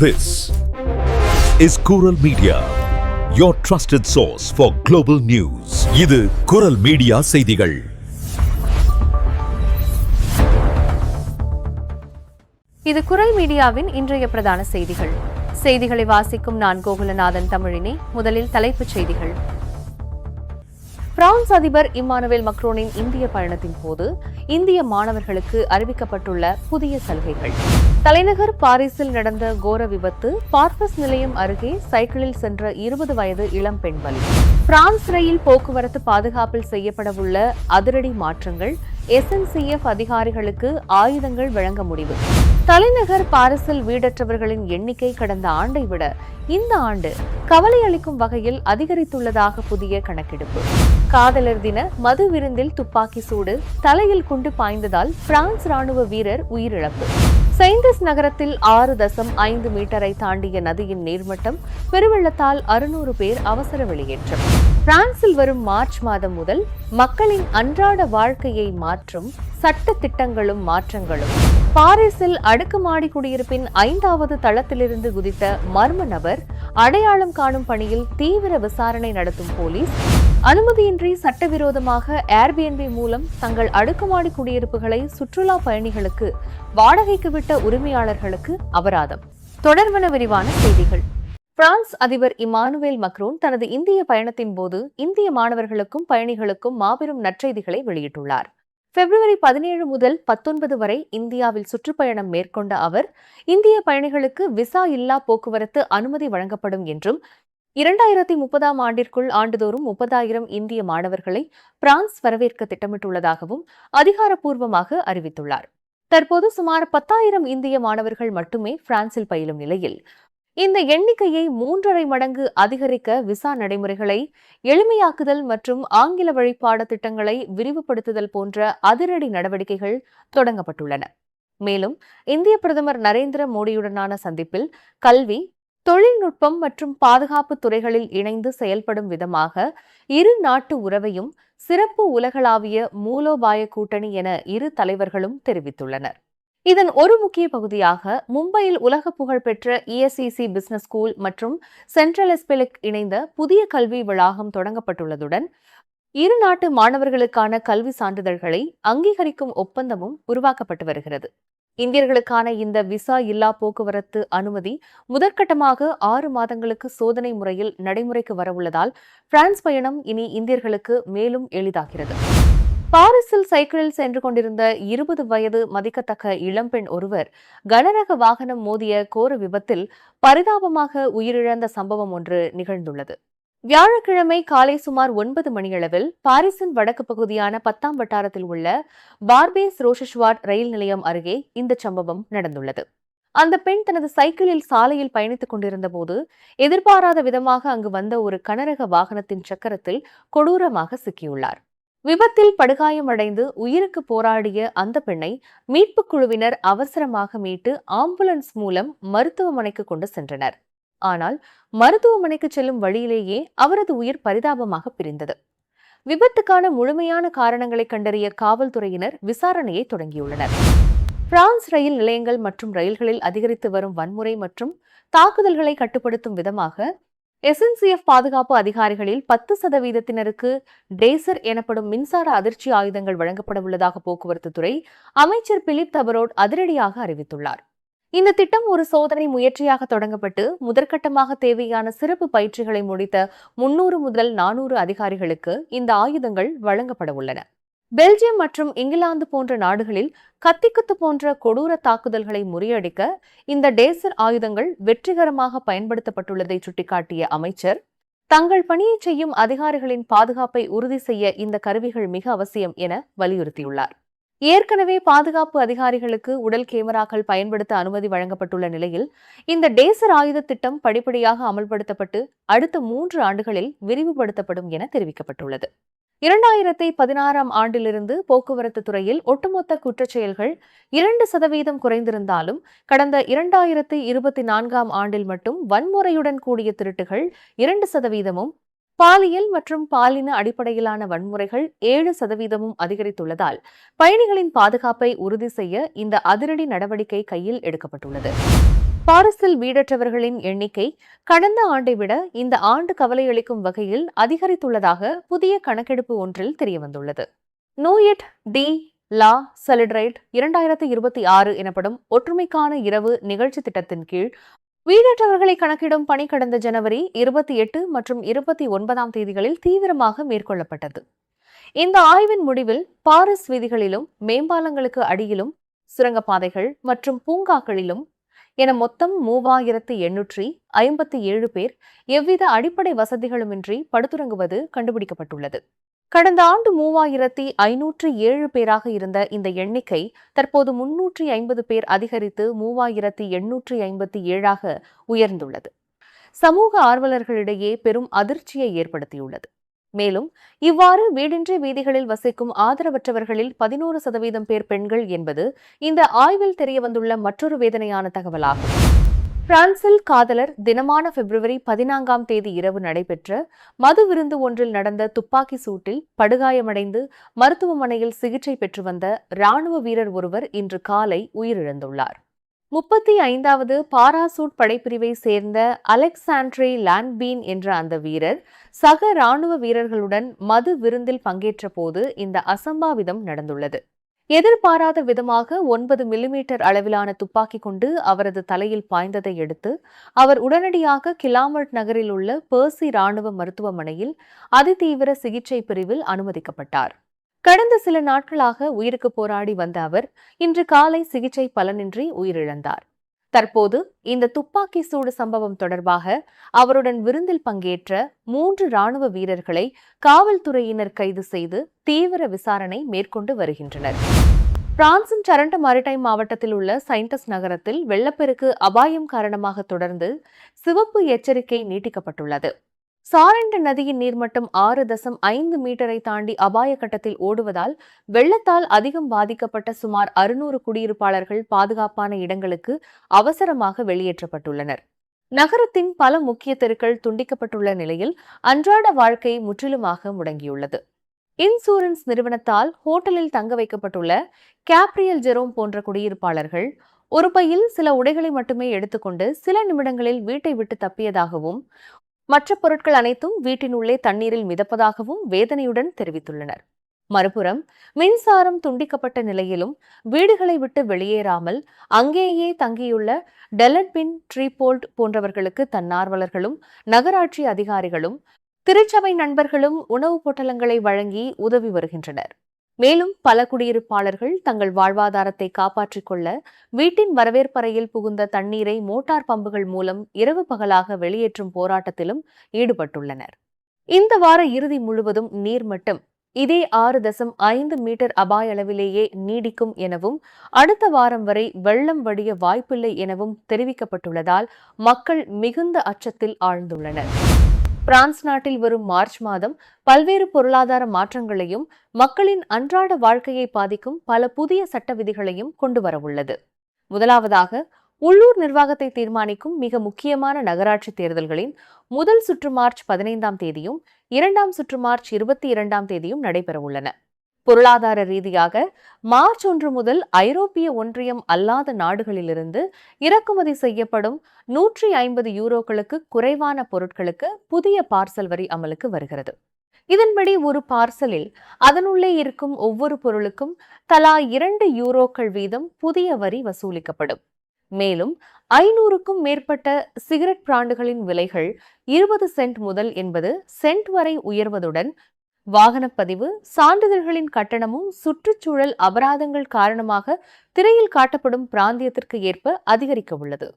This is Kural Media, your trusted source for global news. இது குரல் media செய்திகள். இது குரல் மீடியாவின் இன்றைய பிரதான செய்திகள். செய்திகளை வாசிக்கும் நான் கோகுலநாதன் தமிழினி. முதலில் தலைப்புச் செய்திகள். பிரான்ஸ் அதிபர் இம்மானுவேல் மக்ரோனின் இந்திய பயணத்தின் போது இந்திய மாணவர்களுக்கு அறிவிக்கப்பட்டுள்ள புதிய சலுகைகள். தலைநகர் பாரிஸில் நடந்த கோர விபத்து. பார்பஸ் நிலையம் அருகே சைக்கிளில் சென்ற 20 வயது இளம் பெண் பலி. பிரான்ஸ் ரயில் போக்குவரத்து பாதுகாப்பில் செய்யப்படவுள்ள அதிரடி மாற்றங்கள். SNCF அதிகாரிகளுக்கு ஆயுதங்கள் வழங்க முடிவு. தலைநகர் பாரிஸில் வீடற்றவர்களின் எண்ணிக்கை கடந்த ஆண்டை விட இந்த ஆண்டு கவலை அளிக்கும் வகையில் அதிகரித்துள்ளதாக புதிய கணக்கெடுப்பு. காதலர் தின மது விருந்தில் துப்பாக்கி சூடு. தலையில் குண்டு பாய்ந்ததால் பிரான்ஸ் ராணுவ வீரர் உயிரிழப்பு. செயின்டஸ் நகரத்தில் 6.5 மீட்டரை தாண்டிய நதியின் நீர்மட்டம். பெருவெள்ளத்தால் 600 பேர் அவசர வெளியேற்றம். பிரான்சில் வரும் மார்ச் மாதம் முதல் மக்களின் அன்றாட வாழ்க்கையை மாற்றும் சட்ட திட்டங்களும் மாற்றங்களும். பாரிஸில் அடுக்குமாடி குடியிருப்பின் 5வது தளத்திலிருந்து குதித்த மர்ம நபர் அடையாளம் காணும் பணியில் தீவிர விசாரணை நடத்தும் போலீஸ். அனுமதியின்றி சட்டவிரோதமாக ஏர்பிஎன்பி மூலம் தங்கள் அடுக்குமாடி குடியிருப்புகளை சுற்றுலா பயணிகளுக்கு வாடகைக்கு விட்ட உரிமையாளர்களுக்கு அபராதம். தொடர்பான விரிவான செய்திகள். பிரான்ஸ் அதிபர் இம்மானுவேல் மக்ரோன் தனது இந்திய பயணத்தின் போது இந்திய மாணவர்களுக்கும் பயணிகளுக்கும் மாபெரும் நற்செய்திகளை வெளியிட்டுள்ளார். பிப்ரவரி 17 முதல் 19 வரை இந்தியாவில் சுற்றுப்பயணம் மேற்கொண்ட அவர் இந்திய பயணிகளுக்கு விசா இல்லா போக்குவரத்து அனுமதி வழங்கப்படும் என்றும் 2030ஆம் ஆண்டிற்குள் ஆண்டுதோறும் 30,000 இந்திய மாணவர்களை பிரான்ஸ் வரவேற்க திட்டமிட்டுள்ளதாகவும் அதிகாரப்பூர்வமாக அறிவித்துள்ளார். தற்போது சுமார் 10,000 இந்திய மாணவர்கள் மட்டுமே பிரான்சில் பயிலும் நிலையில் இந்த எண்ணிக்கையை 3.5 மடங்கு அதிகரிக்க விசா நடைமுறைகளை எளிமையாக்குதல் மற்றும் ஆங்கில வழி பாடத்திட்டங்களை விரிவுபடுத்துதல் போன்ற அதிரடி நடவடிக்கைகள் தொடங்கப்பட்டுள்ளன. மேலும் இந்திய பிரதமர் நரேந்திர மோடியுடனான சந்திப்பில் கல்வி, தொழில்நுட்பம் மற்றும் பாதுகாப்பு துறைகளில் இணைந்து செயல்படும் விதமாக இரு நாட்டு உறவையும் சிறப்பு உலகளாவிய மூலோபாய கூட்டணி என இரு தலைவர்களும் தெரிவித்துள்ளனர். இதன் ஒரு முக்கிய பகுதியாக மும்பையில் உலக புகழ்பெற்ற ESCC பிசினஸ் ஸ்கூல் மற்றும் சென்ட்ரல் எஸ்பெலிக் இணைந்த புதிய கல்வி வளாகம் தொடங்கப்பட்டுள்ளதுடன் இரு நாட்டு மாணவர்களுக்கான கல்வி சான்றிதழ்களை அங்கீகரிக்கும் ஒப்பந்தமும் உருவாக்கப்பட்டு வருகிறது. இந்தியர்களுக்கான இந்த விசா இல்லா போக்குவரத்து அனுமதி முதற்கட்டமாக 6 மாதங்களுக்கு சோதனை முறையில் நடைமுறைக்கு வரவுள்ளதால் பிரான்ஸ் பயணம் இனி இந்தியர்களுக்கு மேலும் எளிதாகிறது. பாரிஸில் சைக்கிளில் சென்று கொண்டிருந்த 20 வயது மதிக்கத்தக்க இளம்பெண் ஒருவர் கனரக வாகனம் மோதிய கோர விபத்தில் பரிதாபமாக உயிரிழந்த சம்பவம் ஒன்று நிகழ்ந்துள்ளது. வியாழக்கிழமை காலை சுமார் 9 மணியளவில் பாரிஸின் வடக்கு பகுதியான 10ஆம் வட்டாரத்தில் உள்ள பார்பேஸ் ரோஷஷ்வார்ட் ரயில் நிலையம் அருகே இந்த சம்பவம் நடந்துள்ளது. அந்த பெண் தனது சைக்கிளில் சாலையில் பயணித்துக் கொண்டிருந்த போது எதிர்பாராத விதமாக அங்கு வந்த ஒரு கனரக வாகனத்தின் சக்கரத்தில் கொடூரமாக சிக்கியுள்ளார். விபத்தில் படுகாயமடைந்து உயிருக்கு போராடிய அந்த பெண்ணை மீட்புக் குழுவினர் அவசரமாக மீட்டு ஆம்புலன்ஸ் மூலம் மருத்துவமனைக்கு கொண்டு சென்றனர். ஆனால் மருத்துவமனைக்கு செல்லும் வழியிலேயே அவரது உயிர் பரிதாபமாக பிரிந்தது. விபத்துக்கான முழுமையான காரணங்களை கண்டறிய காவல்துறையினர் விசாரணையை தொடங்கியுள்ளனர். பிரான்ஸ் ரயில் நிலையங்கள் மற்றும் ரயில்களில் அதிகரித்து வரும் வன்முறை மற்றும் தாக்குதல்களை கட்டுப்படுத்தும் விதமாக SNCF பாதுகாப்பு அதிகாரிகளில் 10% டேசர் எனப்படும் மின்சார அதிர்ச்சி ஆயுதங்கள் வழங்கப்பட உள்ளதாக போக்குவரத்து துறை அமைச்சர் பிலிப் தபரோட் அதிரடியாக அறிவித்துள்ளார். இந்த திட்டம் ஒரு சோதனை முயற்சியாக தொடங்கப்பட்டு முதற்கட்டமாக தேவையான சிறப்பு பயிற்சிகளை முடித்த 300 முதல் 400 அதிகாரிகளுக்கு இந்த ஆயுதங்கள் வழங்கப்பட உள்ளன. பெல்ஜியம் மற்றும் இங்கிலாந்து போன்ற நாடுகளில் கத்திக்குத்து போன்ற கொடூர தாக்குதல்களை முறியடிக்க இந்த டேசர் ஆயுதங்கள் வெற்றிகரமாக பயன்படுத்தப்பட்டுள்ளதை சுட்டிக்காட்டிய அமைச்சர், தங்கள் பணியை செய்யும் அதிகாரிகளின் பாதுகாப்பை உறுதி செய்ய இந்த கருவிகள் மிக அவசியம் என வலியுறுத்தியுள்ளார். ஏற்கனவே பாதுகாப்பு அதிகாரிகளுக்கு உடல் கேமராக்கள் பயன்படுத்த அனுமதி வழங்கப்பட்டுள்ள நிலையில் இந்த டேசர் ஆயுத திட்டம் படிப்படியாக அமல்படுத்தப்பட்டு அடுத்த 3 ஆண்டுகளில் விரிவுபடுத்தப்படும் என தெரிவிக்கப்பட்டுள்ளது. 2016ஆம் ஆண்டிலிருந்து போக்குவரத்து துறையில் ஒட்டுமொத்த குற்றச்செயல்கள் 2% குறைந்திருந்தாலும் கடந்த 2024ஆம் ஆண்டில் மட்டும் வன்முறையுடன் கூடிய திருட்டுகள் 2%, பாலியல் மற்றும் பாலின அடிப்படையிலான வன்முறைகள் 7% அதிகரித்துள்ளதால் பயணிகளின் பாதுகாப்பை உறுதி செய்ய இந்த அதிரடி நடவடிக்கை கையில் எடுக்கப்பட்டுள்ளது. பாரிஸில் வீடற்றவர்களின் எண்ணிக்கை கடந்த ஆண்டை விட இந்த ஆண்டு கவலையளிக்கும் வகையில் அதிகரித்துள்ளதாக புதிய கணக்கெடுப்பு ஒன்றில் தெரியவந்துள்ளது. நூயட் டி லா செலிட்ரேட் 2026 எனப்படும் ஒற்றுமைக்கான இரவு நிகழ்ச்சி திட்டத்தின் கீழ் வீடற்றவர்களை கணக்கிடும் பணி கடந்த ஜனவரி 28 மற்றும் 29 தேதிகளில் தீவிரமாக மேற்கொள்ளப்பட்டது. இந்த ஆய்வின் முடிவில் பாரிஸ் வீதிகளிலும் மேம்பாலங்களுக்கு அடியிலும் சுரங்கப்பாதைகள் மற்றும் பூங்காக்களிலும் என மொத்தம் 3857 பேர் எவ்வித அடிப்படை வசதிகளுமின்றி படுத்துறங்குவது கண்டுபிடிக்கப்பட்டுள்ளது. கடந்த ஆண்டு 3507 பேராக இருந்த இந்த எண்ணிக்கை தற்போது 350 பேர் அதிகரித்து 3857 உயர்ந்துள்ளது. சமூக ஆர்வலர்களிடையே பெரும் அதிர்ச்சியை ஏற்படுத்தியுள்ளது. மேலும் இவ்வாறு வீடின்றி வீதிகளில் வசிக்கும் ஆதரவற்றவர்களில் 11% பேர் பெண்கள் என்பது இந்த ஆய்வில் தெரியவந்துள்ள மற்றொரு வேதனையான தகவலாகும். பிரான்சில் காதலர் தினமான பிப்ரவரி 14 தேதி இரவு நடைபெற்ற மது விருந்து ஒன்றில் நடந்த துப்பாக்கி சூட்டில் படுகாயமடைந்து மருத்துவமனையில் சிகிச்சை பெற்று வந்த ராணுவ வீரர் ஒருவர் இன்று காலை உயிரிழந்துள்ளார். 35வது பாராசூட் படைப்பிரிவை சேர்ந்த அலெக்சாண்ட்ரே லான்பீன் என்ற அந்த வீரர் சக ராணுவ வீரர்களுடன் மது விருந்தில் பங்கேற்ற போது இந்த அசம்பாவிதம் நடந்துள்ளது. எதிர்பாராத விதமாக 9 மில்லிமீட்டர் அளவிலான துப்பாக்கி கொண்டு அவரது தலையில் பாய்ந்ததை அடுத்து அவர் உடனடியாக கிளாமர்ட் நகரில் உள்ள பெர்சி ராணுவ மருத்துவமனையில் அதிதீவிர சிகிச்சை பிரிவில் அனுமதிக்கப்பட்டார். கடந்த சில நாட்களாக உயிருக்கு போராடி வந்த அவர் இன்று காலை சிகிச்சை பலனின்றி உயிரிழந்தார். தற்போது இந்த துப்பாக்கி சூடு சம்பவம் தொடர்பாக அவருடன் விருந்தில் பங்கேற்ற 3 ராணுவ வீரர்களை காவல்துறையினர் கைது செய்து தீவிர விசாரணை மேற்கொண்டு வருகின்றனர். பிரான்சின் டரண்டோ மாரிடைம் மாவட்டத்தில் உள்ள சைன்டஸ் நகரத்தில் வெள்ளப்பெருக்கு அபாயம் காரணமாக தொடர்ந்து சிவப்பு எச்சரிக்கை நீட்டிக்கப்பட்டுள்ளது. சாரண்ட் நதியின் நீர்மட்டம் 6.5 மீட்டரை தாண்டி அபாய கட்டத்தில் ஓடுவதால் வெள்ளத்தால் அதிகம் பாதிக்கப்பட்ட சுமார் 600 குடியிருப்பாளர்கள் பாதுகாப்பான இடங்களுக்கு அவசரமாக வெளியேற்றப்பட்டுள்ளனர். நகரத்தின் பல முக்கிய தெருக்கள் துண்டிக்கப்பட்டுள்ள நிலையில் அன்றாட வாழ்க்கை முற்றிலுமாக முடங்கியுள்ளது. இன்சூரன்ஸ் நிறுவனத்தால் ஹோட்டலில் தங்க வைக்கப்பட்டுள்ள கேப்ரியல் ஜெரோம் போன்ற குடியிருப்பாளர்கள் ஒரு பையில் சில உடைகளை மட்டுமே எடுத்துக்கொண்டு சில நிமிடங்களில் வீட்டை விட்டு தப்பியதாகவும் மற்ற பொருட்கள் அனைத்தும் வீட்டினுள்ளே தண்ணீரில் மிதப்பதாகவும் வேதனையுடன் தெரிவித்துள்ளனர். மறுபுறம் மின்சாரம் துண்டிக்கப்பட்ட நிலையிலும் வீடுகளை விட்டு வெளியேறாமல் அங்கேயே தங்கியுள்ள டெலட்பின் ட்ரீபோல்ட் போன்றவர்களுக்கு தன்னார்வலர்களும் நகராட்சி அதிகாரிகளும் திருச்சபை நண்பர்களும் உணவுப் பொட்டலங்களை வழங்கி உதவி வருகின்றனர். மேலும் பல குடியிருப்பாளர்கள் தங்கள் வாழ்வாதாரத்தை காப்பாற்றிக் கொள்ள வீட்டின் வரவேற்பறையில் புகுந்த தண்ணீரை மோட்டார் பம்புகள் மூலம் இரவு பகலாக வெளியேற்றும் போராட்டத்திலும் ஈடுபட்டுள்ளனர். இந்த வார இறுதி முழுவதும் நீர்மட்டம் இதே 6.5 மீட்டர் அபாய அளவிலேயே நீடிக்கும் எனவும் அடுத்த வாரம் வரை வெள்ளம் வடிய வாய்ப்பில்லை எனவும் தெரிவிக்கப்பட்டுள்ளதால் மக்கள் மிகுந்த அச்சத்தில் ஆழ்ந்துள்ளனர். பிரான்ஸ் நாட்டில் வரும் மார்ச் மாதம் பல்வேறு பொருளாதார மாற்றங்களையும் மக்களின் அன்றாட வாழ்க்கையை பாதிக்கும் பல புதிய சட்ட விதிகளையும் கொண்டு வரவுள்ளது. முதலாவதாக உள்ளூர் நிர்வாகத்தை தீர்மானிக்கும் மிக முக்கியமான நகராட்சி தேர்தல்களின் முதல் சுற்று மார்ச் 15 தேதியும் 2ஆம் சுற்று மார்ச் 22 தேதியும் நடைபெறவுள்ளன. பொருளாதார ரீதியாக மார்ச் 1 முதல் ஐரோப்பிய ஒன்றியம் அல்லாத நாடுகளிலிருந்து இறக்குமதி செய்யப்படும் 150 யூரோக்களுக்கு குறைவான பொருட்களுக்கு புதிய பார்சல் வரி அமலுக்கு வருகிறது. இதன்படி ஒரு பார்சலில் அதனுள்ளே இருக்கும் ஒவ்வொரு பொருளுக்கும் தலா 2 யூரோக்கள் வீதம் புதிய வரி வசூலிக்கப்படும். மேலும் 500க்கும் மேற்பட்ட சிகரெட் பிராண்டுகளின் விலைகள் 20 சென்ட் முதல் 80 சென்ட் வரை உயர்வதுடன் வாகனப்பதிவு சான்றிதழ்களின் கட்டணமும் சுற்றுச்சூழல் அபராதங்கள் காரணமாக திரையில் காட்டப்படும் பிராந்தியத்திற்கு ஏற்ப அதிகரிக்க உள்ளது.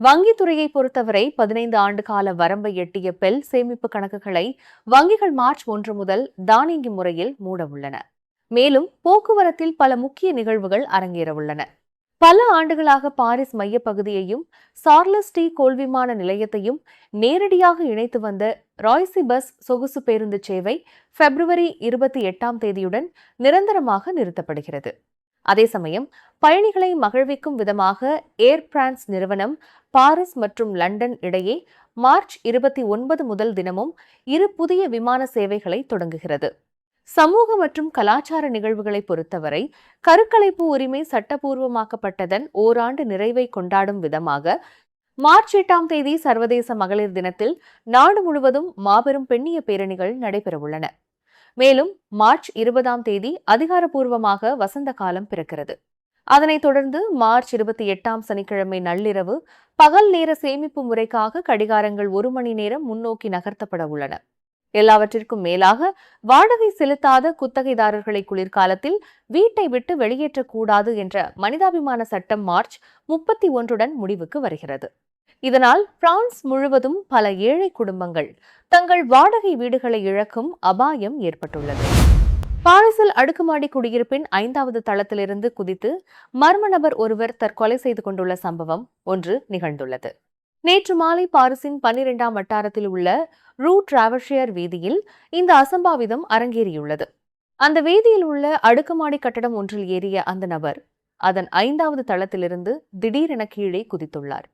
வங்கித்துறையை பொறுத்தவரை 15 ஆண்டு கால வரம்பை எட்டிய பெல் சேமிப்பு கணக்குகளை வங்கிகள் மார்ச் 1 முதல் தானியங்கி முறையில் மூட உள்ளன. மேலும் போக்குவரத்தில் பல முக்கிய நிகழ்வுகள் அரங்கேறவுள்ளன. பல ஆண்டுகளாக பாரிஸ் மையப்பகுதியையும் சார்லஸ் டி கோல் விமான நிலையத்தையும் நேரடியாக இணைத்து வந்த ராய்சி பஸ் சொகுசு பேருந்து சேவை பிப்ரவரி 28 தேதியுடன் நிரந்தரமாக நிறுத்தப்படுகிறது. அதே சமயம் பயணிகளை மகிழ்விக்கும் விதமாக ஏர் பிரான்ஸ் நிறுவனம் பாரிஸ் மற்றும் லண்டன் இடையே மார்ச் 29 முதல் தினமும் 2 புதிய விமான சேவைகளை தொடங்குகிறது. சமூக மற்றும் கலாச்சார நிகழ்வுகளை பொறுத்தவரை கருக்கலைப்பு உரிமை சட்டபூர்வமாக்கப்பட்டதன் ஓராண்டு நிறைவை கொண்டாடும் விதமாக மார்ச் 8ஆம் தேதி சர்வதேச மகளிர் தினத்தில் நாடு முழுவதும் மாபெரும் பெண்ணிய பேரணிகள் நடைபெறவுள்ளன. மேலும் மார்ச் 20ஆம் தேதி அதிகாரப்பூர்வமாக வசந்த காலம் பிறக்கிறது. அதனைத் தொடர்ந்து மார்ச் 28ஆம் சனிக்கிழமை நள்ளிரவு பகல் நேர சேமிப்பு முறைக்காக கடிகாரங்கள் 1 மணி நேரம் முன்னோக்கி நகர்த்தப்பட உள்ளன. எல்லாவற்றிற்கும் மேலாக வாடகை செலுத்தாத குத்தகைதாரர்களை குளிர்காலத்தில் வீட்டை விட்டு வெளியேற்றக்கூடாது என்ற மனிதாபிமான சட்டம் மார்ச் 31உடன் முடிவுக்கு வருகிறது. இதனால் பிரான்ஸ் முழுவதும் பல ஏழை குடும்பங்கள் தங்கள் வாடகை வீடுகளை இழக்கும் அபாயம் ஏற்பட்டுள்ளது. பாரிஸில் அடுக்குமாடி குடியிருப்பின் 5வது தளத்திலிருந்து குதித்து மர்ம நபர் ஒருவர் தற்கொலை செய்து கொண்டுள்ள சம்பவம் ஒன்று நிகழ்ந்துள்ளது. நேற்று மாலை பாரிஸின் 12ஆம் வட்டாரத்தில் உள்ள ரூ டிராவர்ஷியர் வீதியில் இந்த அசம்பாவிதம் அரங்கேறியுள்ளது. அந்த வீதியில் உள்ள அடுக்குமாடி கட்டடம் ஒன்றில் ஏறிய அந்த நபர் அதன் 5வது தளத்திலிருந்து திடீரென கீழே குதித்துள்ளார்.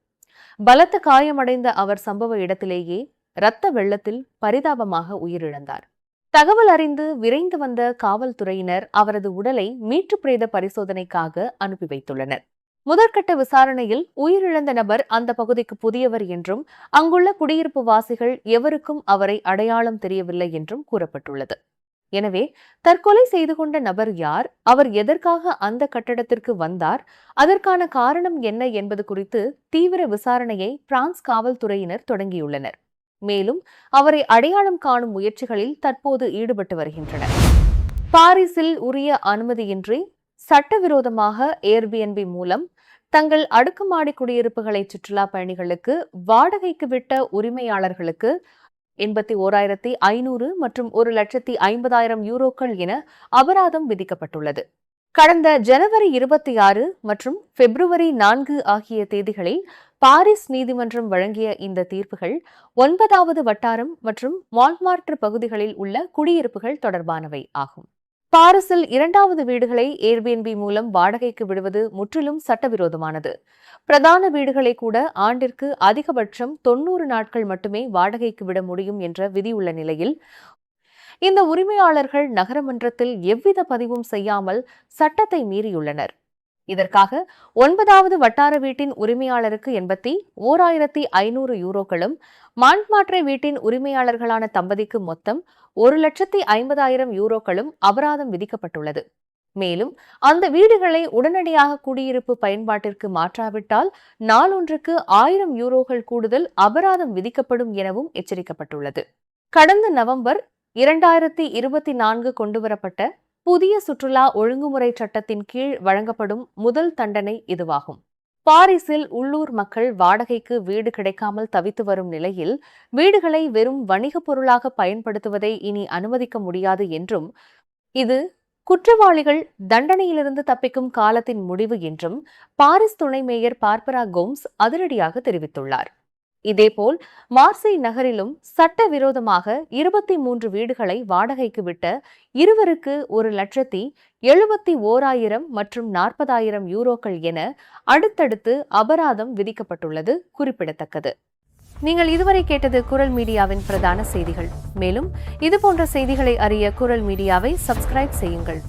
பலத்த காயமடைந்த அவர் சம்பவ இடத்திலேயே இரத்த வெள்ளத்தில் பரிதாபமாக உயிரிழந்தார். தகவல் அறிந்து விரைந்து வந்த காவல்துறையினர் அவரது உடலை மீட்டு பிரேத பரிசோதனைக்காக அனுப்பி வைத்துள்ளனர். முதற்கட்ட விசாரணையில் உயிரிழந்த நபர் அந்த பகுதிக்கு புதியவர் என்றும் அங்குள்ள குடியிருப்பு வாசிகள் எவருக்கும் அவரை அடையாளம் தெரியவில்லை என்றும் கூறப்பட்டுள்ளது. எனவே தற்கொலை செய்து கொண்ட நபர் யார், அவர் எதற்காக அந்த கட்டடத்திற்கு வந்தார், அதற்கான காரணம் என்ன என்பது குறித்து தீவிர விசாரணையை பிரான்ஸ் காவல்துறையினர் தொடங்கியுள்ளனர். மேலும் அவரை அடையாளம் காணும் முயற்சிகளில் தற்போது ஈடுபட்டு வருகின்றனர். பாரிஸில் உரிய அனுமதியின்றி சட்டவிரோதமாக ஏர்பிஎன்பி மூலம் தங்கள் அடுக்குமாடி குடியிருப்புகளை சுற்றுலா பயணிகளுக்கு வாடகைக்கு விட்ட உரிமையாளர்களுக்கு 81,500 மற்றும் 1,50,000 யூரோக்கள் என அபராதம் விதிக்கப்பட்டுள்ளது. கடந்த ஜனவரி 26 மற்றும் பிப்ரவரி 4 ஆகிய தேதிகளில் பாரிஸ் நீதிமன்றம் வழங்கிய இந்த தீர்ப்புகள் 9வது வட்டாரம் மற்றும் மால்ட்மார்ட்ரு பகுதிகளில் உள்ள குடியிருப்புகள் தொடர்பானவை ஆகும். பாரிஸில் 2வது வீடுகளை ஏர்பிஎன்பி மூலம் வாடகைக்கு விடுவது முற்றிலும் சட்டவிரோதமானது. பிரதான வீடுகளை கூட ஆண்டிற்கு அதிகபட்சம் 90 நாட்கள் மட்டுமே வாடகைக்கு விட முடியும் என்ற விதி உள்ள நிலையில் இந்த உரிமையாளர்கள் நகரமன்றத்தில் எவ்வித பதிவும் செய்யாமல் சட்டத்தை மீறியுள்ளனர். இதற்காக 9வது வட்டார வீட்டின் உரிமையாளருக்கு 81,500 யூரோக்களும், மாண்ட்மார்ட்ரே வீட்டின் உரிமையாளர்களான தம்பதிக்கு மொத்தம் 1,50,000 யூரோக்களும் அபராதம் விதிக்கப்பட்டுள்ளது. மேலும் அந்த வீடுகளை உடனடியாக குடியிருப்பு பயன்பாட்டிற்கு மாற்றாவிட்டால் நாளொன்றுக்கு 1000 யூரோக்கள் கூடுதல் அபராதம் விதிக்கப்படும் எனவும் எச்சரிக்கப்பட்டுள்ளது. கடந்த நவம்பர் 2024 கொண்டுவரப்பட்ட புதிய சுற்றுலா ஒழுங்குமுறை சட்டத்தின் கீழ் வழங்கப்படும் முதல் தண்டனை இதுவாகும். பாரிஸில் உள்ளூர் மக்கள் வாடகைக்கு வீடு கிடைக்காமல் தவித்து வரும் நிலையில் வீடுகளை வெறும் வணிகப் பொருளாக பயன்படுத்துவதை இனி அனுமதிக்க முடியாது என்றும், இது குற்றவாளிகள் தண்டனையிலிருந்து தப்பிக்கும் காலத்தின் முடிவு என்றும் பாரிஸ் துணை மேயர் பார்பரா கோம்ஸ் அதிரடியாக தெரிவித்துள்ளார். இதேபோல் மார்சேய் நகரிலும் சட்டவிரோதமாக 23 வீடுகளை வாடகைக்கு விட்ட இருவருக்கு 1,71,000 மற்றும் 40,000 யூரோக்கள் என அடுத்தடுத்து அபராதம் விதிக்கப்பட்டுள்ளது குறிப்பிடத்தக்கது. நீங்கள் இதுவரை கேட்டது குரல் மீடியாவின் பிரதான செய்திகள். மேலும் இதுபோன்ற செய்திகளை அறிய குரல் மீடியாவை சப்ஸ்கிரைப் செய்யுங்கள்.